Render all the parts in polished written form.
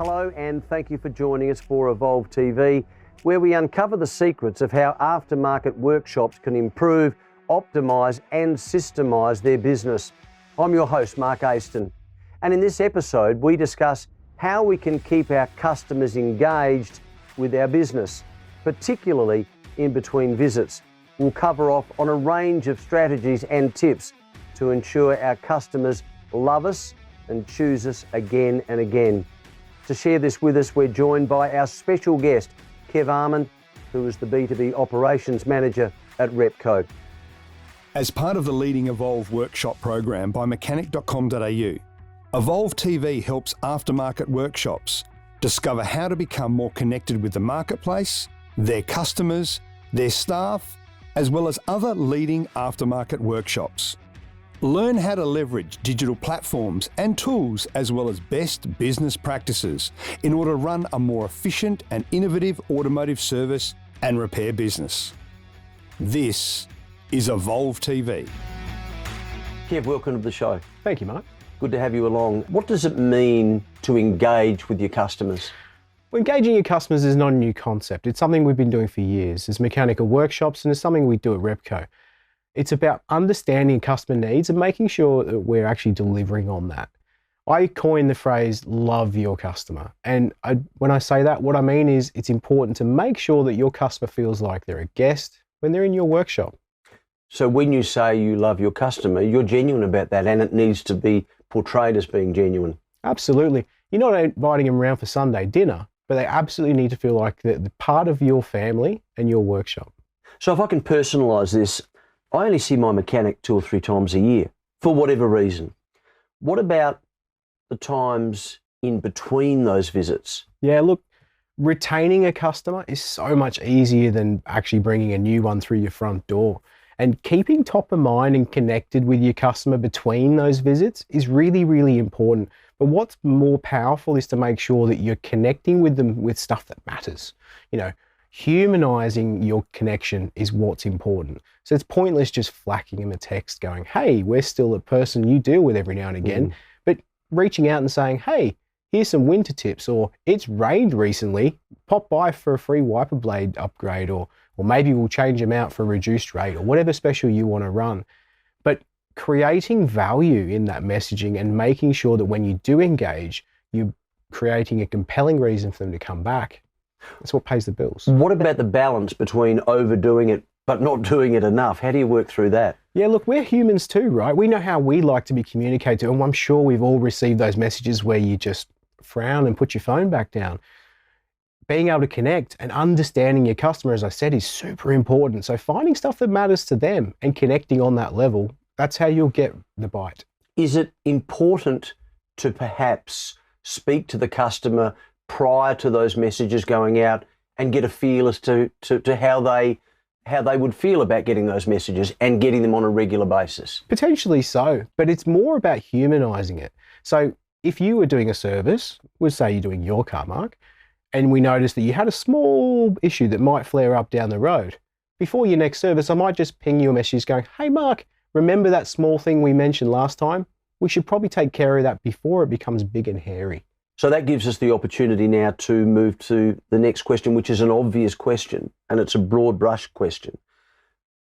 Hello and thank you for joining us for Evolve TV, where we uncover the secrets of how aftermarket workshops can improve, optimise and systemise their business. I'm your host, Mark Aston, and in this episode we discuss how we can keep our customers engaged with our business, particularly in between visits. We'll cover off on a range of strategies and tips to ensure our customers love us and choose us again and again. To share this with us, we're joined by our special guest, Kev Almond, who is the B2B Operations Manager at Repco. As part of the leading Evolve workshop program by Mechanic.com.au, Evolve TV helps aftermarket workshops discover how to become more connected with the marketplace, their customers, their staff, as well as other leading aftermarket workshops. Learn how to leverage digital platforms and tools as well as best business practices in order to run a more efficient and innovative automotive service and repair business. This is Evolve TV. Kev, welcome to the show. Thank you, Mark. Good to have you along. What does it mean to engage with your customers? Well, engaging your customers is not a new concept. It's something we've been doing for years. It's mechanical workshops and it's something we do at Repco. It's about understanding customer needs and making sure that we're actually delivering on that. I coined the phrase, love your customer. And when I say that, what I mean is it's important to make sure that your customer feels like they're a guest when they're in your workshop. So when you say you love your customer, you're genuine about that and it needs to be portrayed as being genuine. Absolutely. You're not inviting them around for Sunday dinner, but they absolutely need to feel like they're part of your family and your workshop. So if I can personalise this, I only see my mechanic 2 or 3 times a year for whatever reason. What about the times in between those visits? Yeah, look, retaining a customer is so much easier than actually bringing a new one through your front door. And keeping top of mind and connected with your customer between those visits is really, really important. But what's more powerful is to make sure that you're connecting with them with stuff that matters. You know, humanizing your connection is what's important. So it's pointless just flacking them a text going, hey, we're still a person you deal with every now and again. But reaching out and saying, hey, here's some winter tips, or it's rained recently, pop by for a free wiper blade upgrade, or maybe we'll change them out for a reduced rate, or whatever special you want to run. But creating value in that messaging and making sure that when you do engage, you're creating a compelling reason for them to come back. That's what pays the bills. What about the balance between overdoing it but not doing it enough? How do you work through that? Yeah, look, we're humans too, right? We know how we like to be communicated to, and I'm sure we've all received those messages where you just frown and put your phone back down. Being able to connect and understanding your customer, as I said, is super important. So finding stuff that matters to them and connecting on that level, that's how you'll get the bite. Is it important to perhaps speak to the customer prior to those messages going out and get a feel as to how they would feel about getting those messages and getting them on a regular basis? Potentially so, but it's more about humanizing it. So if you were doing a service, we'll say you're doing your car, Mark, and we noticed that you had a small issue that might flare up down the road. Before your next service, I might just ping you a message going, hey Mark, remember that small thing we mentioned last time? We should probably take care of that before it becomes big and hairy. So that gives us the opportunity now to move to the next question, which is an obvious question, and it's a broad brush question.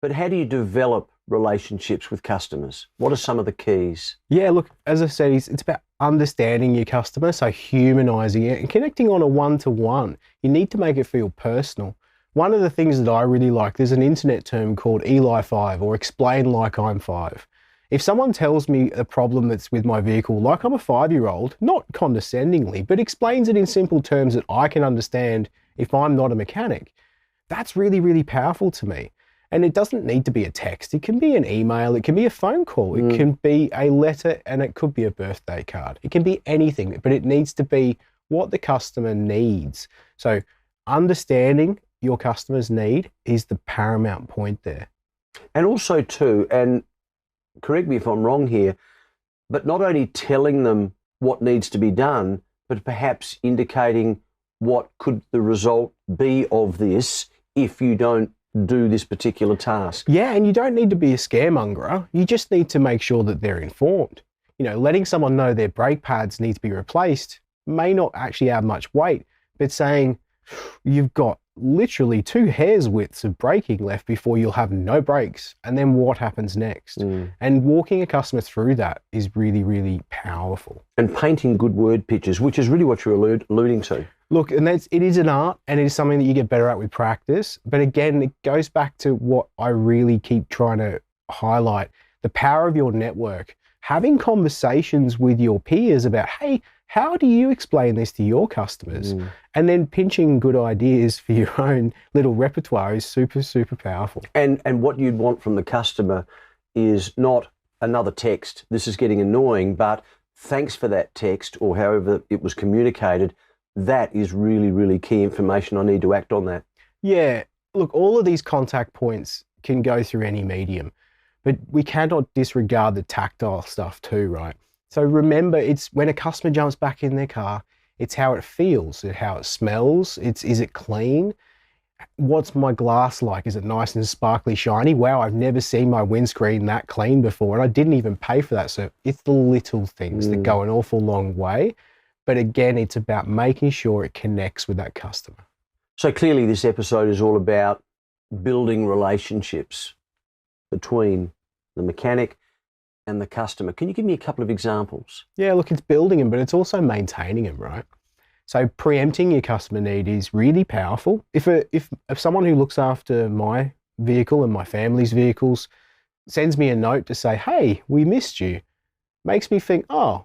But how do you develop relationships with customers? What are some of the keys? Yeah, look, as I said, it's about understanding your customer, so humanizing it and connecting on a one-to-one. You need to make it feel personal. One of the things that I really like, there's an internet term called Eli 5, or explain like I'm 5. If someone tells me a problem that's with my vehicle, like I'm a 5-year-old, not condescendingly, but explains it in simple terms that I can understand if I'm not a mechanic, that's really, really powerful to me. And it doesn't need to be a text. It can be an email. It can be a phone call. It can be a letter, and it could be a birthday card. It can be anything, but it needs to be what the customer needs. So understanding your customer's need is the paramount point there. And also too, and correct me if I'm wrong here, but not only telling them what needs to be done, but perhaps indicating what could the result be of this if you don't do this particular task. Yeah, and you don't need to be a scaremonger. You just need to make sure that they're informed. You know, letting someone know their brake pads need to be replaced may not actually have much weight, but saying you've got literally 2 hairs widths of braking left before you'll have no brakes. And then what happens next? And walking a customer through that is really, really powerful. And painting good word pictures, which is really what you're alluding to. Look, and it is an art, and it is something that you get better at with practice. But again, it goes back to what I really keep trying to highlight, the power of your network. Having conversations with your peers about, hey, how do you explain this to your customers? And then pinching good ideas for your own little repertoire is super, super powerful. And what you'd want from the customer is not another text, this is getting annoying, but thanks for that text, or however it was communicated. That is really, really key information. I need to act on that. Yeah, look, all of these contact points can go through any medium, but we cannot disregard the tactile stuff too, right? So remember, it's when a customer jumps back in their car, it's how it feels, how it smells, is it clean? What's my glass like? Is it nice and sparkly, shiny? Wow, I've never seen my windscreen that clean before, and I didn't even pay for that. So it's the little things that go an awful long way. But again, it's about making sure it connects with that customer. So clearly this episode is all about building relationships between the mechanic and the customer. Can you give me a couple of examples? Yeah, look, it's building them, but it's also maintaining them, right? So preempting your customer need is really powerful. If someone who looks after my vehicle and my family's vehicles sends me a note to say, hey, we missed you, makes me think, oh,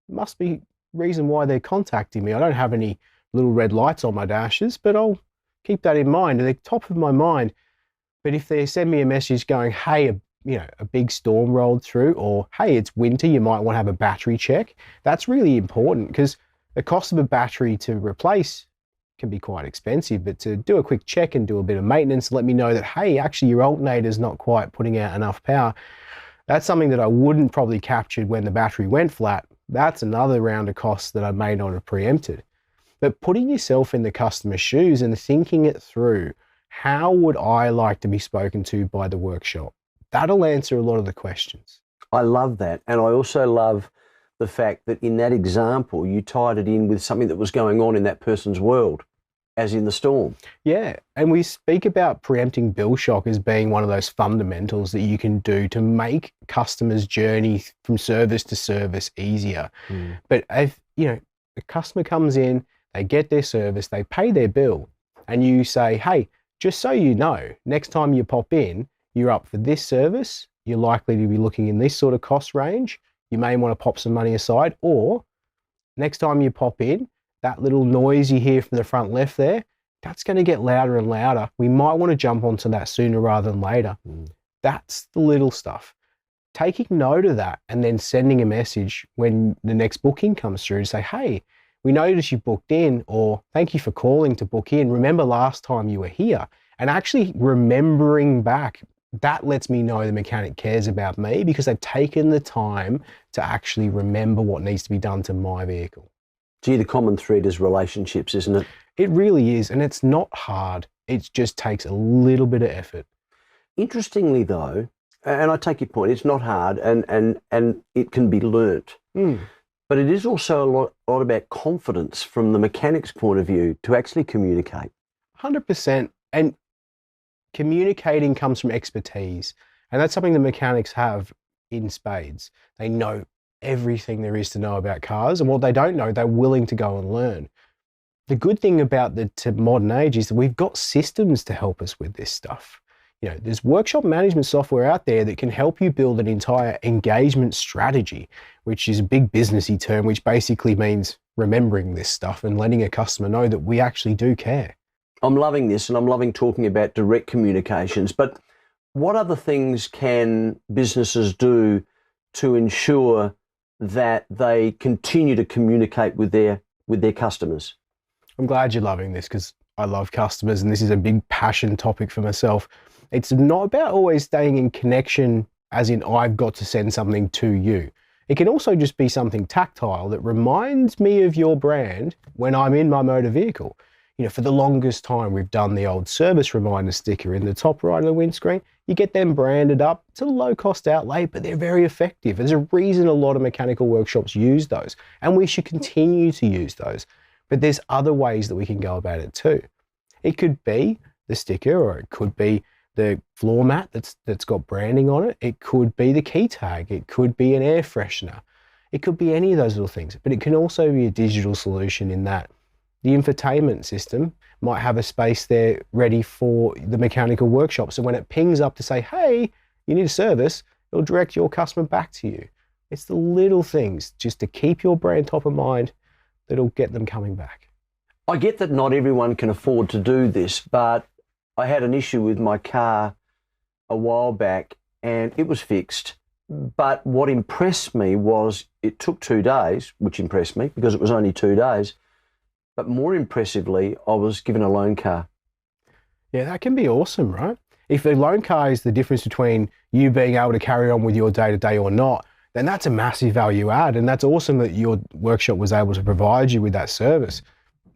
must be reason why they're contacting me. I don't have any little red lights on my dashes, but I'll keep that in mind. They're top of my mind. But if they send me a message going, hey, a big storm rolled through, or hey, it's winter, you might want to have a battery check, that's really important, because the cost of a battery to replace can be quite expensive, but to do a quick check and do a bit of maintenance, let me know that, hey, actually your alternator's not quite putting out enough power. That's something that I wouldn't probably captured when the battery went flat. That's another round of costs that I may not have preempted. But putting yourself in the customer's shoes and thinking it through, how would I like to be spoken to by the workshop? That'll answer a lot of the questions. I love that. And I also love the fact that in that example, you tied it in with something that was going on in that person's world, as in the storm. Yeah, and we speak about preempting bill shock as being one of those fundamentals that you can do to make customers' journey from service to service easier. But if the customer comes in, they get their service, they pay their bill, and you say, hey, just so you know, next time you pop in, you're up for this service, you're likely to be looking in this sort of cost range, you may want to pop some money aside, or next time you pop in, that little noise you hear from the front left there, that's going to get louder and louder. We might want to jump onto that sooner rather than later. That's the little stuff. Taking note of that and then sending a message when the next booking comes through to say, hey, we noticed you booked in, or thank you for calling to book in. Remember last time you were here? And actually remembering back, that lets me know the mechanic cares about me, because they've taken the time to actually remember what needs to be done to my vehicle. Gee, the common thread is relationships, isn't it? It really is, and it's not hard. It just takes a little bit of effort. Interestingly though, and I take your point, it's not hard, and it can be learnt. But it is also a lot about confidence from the mechanic's point of view to actually communicate. 100%. And communicating comes from expertise. And that's something the mechanics have in spades. They know everything there is to know about cars, and what they don't know, they're willing to go and learn. The good thing about the modern age is that we've got systems to help us with this stuff. There's workshop management software out there that can help you build an entire engagement strategy, which is a big businessy term, which basically means remembering this stuff and letting a customer know that we actually do care. I'm loving this, and I'm loving talking about direct communications, but what other things can businesses do to ensure that they continue to communicate with their customers? I'm glad you're loving this, because I love customers, and this is a big passion topic for myself. It's not about always staying in connection as in I've got to send something to you. It can also just be something tactile that reminds me of your brand when I'm in my motor vehicle. For the longest time, we've done the old service reminder sticker in the top right of the windscreen. You get them branded up. It's a low-cost outlay, but they're very effective. There's a reason a lot of mechanical workshops use those, and we should continue to use those. But there's other ways that we can go about it too. It could be the sticker, or it could be the floor mat that's got branding on it. It could be the key tag. It could be an air freshener. It could be any of those little things, but it can also be a digital solution in that the infotainment system might have a space there ready for the mechanical workshop. So when it pings up to say, hey, you need a service, it'll direct your customer back to you. It's the little things just to keep your brand top of mind that'll get them coming back. I get that not everyone can afford to do this, but I had an issue with my car a while back and it was fixed. But what impressed me was it took 2 days, which impressed me because it was only 2 days. But more impressively, I was given a loan car. Yeah, that can be awesome, right? If a loan car is the difference between you being able to carry on with your day-to-day or not, then that's a massive value add. And that's awesome that your workshop was able to provide you with that service.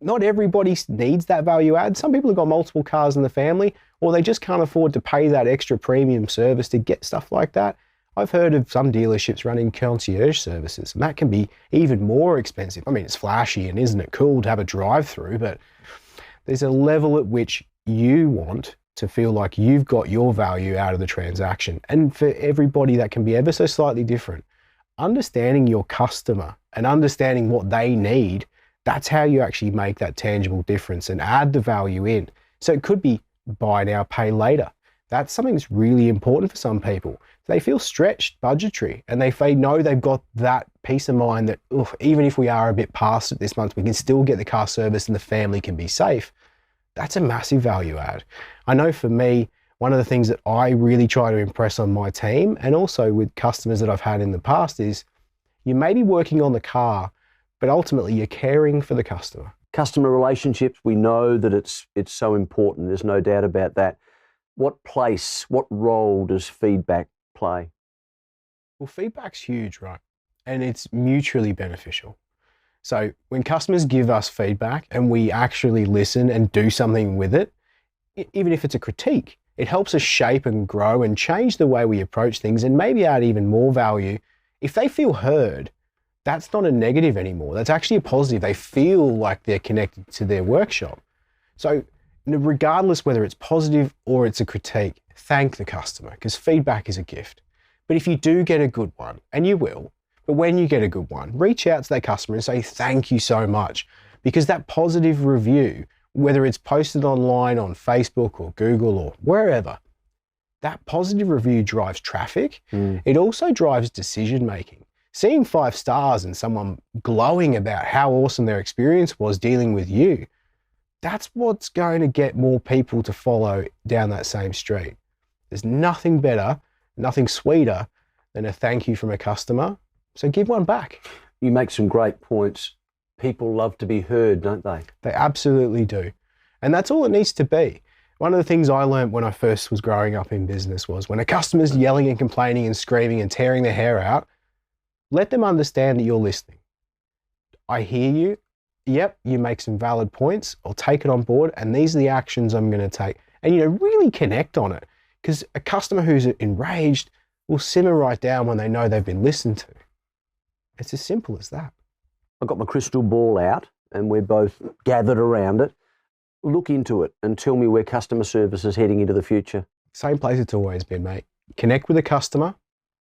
Not everybody needs that value add. Some people have got multiple cars in the family, or they just can't afford to pay that extra premium service to get stuff like that. I've heard of some dealerships running concierge services, and that can be even more expensive. I mean, it's flashy and isn't it cool to have a drive-through, but there's a level at which you want to feel like you've got your value out of the transaction. And for everybody, that can be ever so slightly different. Understanding your customer and understanding what they need, that's how you actually make that tangible difference and add the value in. So it could be buy now, pay later. That's something that's really important for some people. They feel stretched budgetary and they know they've got that peace of mind that even if we are a bit past it this month, we can still get the car service and the family can be safe. That's a massive value add. I know for me, one of the things that I really try to impress on my team and also with customers that I've had in the past is you may be working on the car, but ultimately you're caring for the customer. Customer relationships, we know that it's so important. There's no doubt about that. What place, what role does feedback play? Well, feedback's huge, right? And it's mutually beneficial. So when customers give us feedback and we actually listen and do something with it, even if it's a critique, it helps us shape and grow and change the way we approach things and maybe add even more value. If they feel heard, that's not a negative anymore. That's actually a positive. They feel like they're connected to their workshop. So regardless whether it's positive or it's a critique, thank the customer because feedback is a gift. But if you do get a good one, and you will, but when you get a good one, reach out to that customer and say thank you so much because that positive review, whether it's posted online on Facebook or Google or wherever, that positive review drives traffic. It also drives decision making. Seeing 5 stars and someone glowing about how awesome their experience was dealing with you, that's what's going to get more people to follow down that same street. There's nothing better, nothing sweeter than a thank you from a customer. So give one back. You make some great points. People love to be heard, don't they? They absolutely do. And that's all it needs to be. One of the things I learned when I first was growing up in business was when a customer's yelling and complaining and screaming and tearing their hair out, let them understand that you're listening. I hear you. Yep, you make some valid points. I'll take it on board and these are the actions I'm going to take. And really connect on it because a customer who's enraged will simmer right down when they know they've been listened to. It's as simple as that. I've got my crystal ball out and we're both gathered around it. Look into it and tell me where customer service is heading into the future. Same place it's always been, mate. Connect with a customer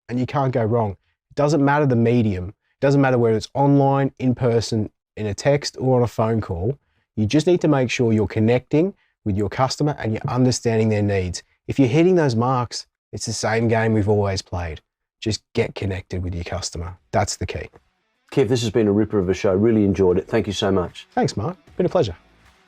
and you can't go wrong. It doesn't matter the medium. It doesn't matter whether it's online, in person, in a text or on a phone call. You just need to make sure you're connecting with your customer and you're understanding their needs. If you're hitting those marks, it's the same game we've always played. Just get connected with your customer. That's the key. Kev, this has been a ripper of a show. Really enjoyed it. Thank you so much. Thanks, Mark. Been a pleasure.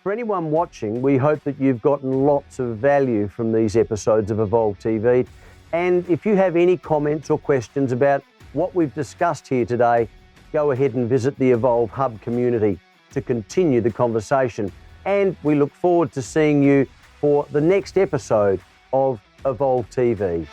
For anyone watching, we hope that you've gotten lots of value from these episodes of Evolve TV. And if you have any comments or questions about what we've discussed here today, go ahead and visit the Evolve Hub community to continue the conversation. And we look forward to seeing you for the next episode of Evolve TV.